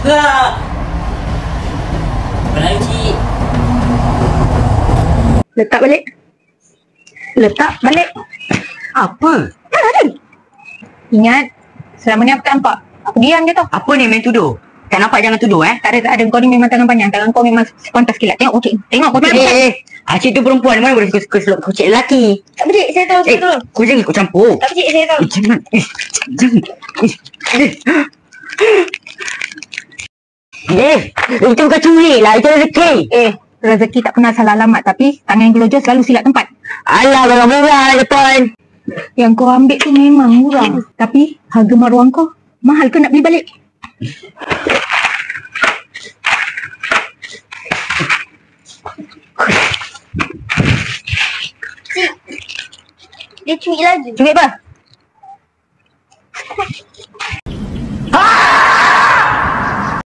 Berani cik. Letak balik. Letak balik. Apa? Ingat, selama ni aku tak nampak. Aku diam je tau. Apa ni main tuduh? Tak nampak jangan tuduh Tak ada. Kau ni memang tangan panjang. Tangan kau memang sepantas kilat. Tengok kucing. Tengok kucing. Acik tu perempuan. Mana boleh suka selok kucing lelaki? Tak berjik, saya tahu. Kau jangan ikut campur. Tak berjik, saya tahu. Jangan. Itu bukan curi lah. Itu rezeki. Rezeki tak pernah salah alamat. Tapi tangan yang gelojos selalu silap tempat. Alah, barang murah depan. Yang kau ambil tu memang murah. Tapi harga maruah kau mahal ke nak beli balik? Dia curi lagi. Curi apa?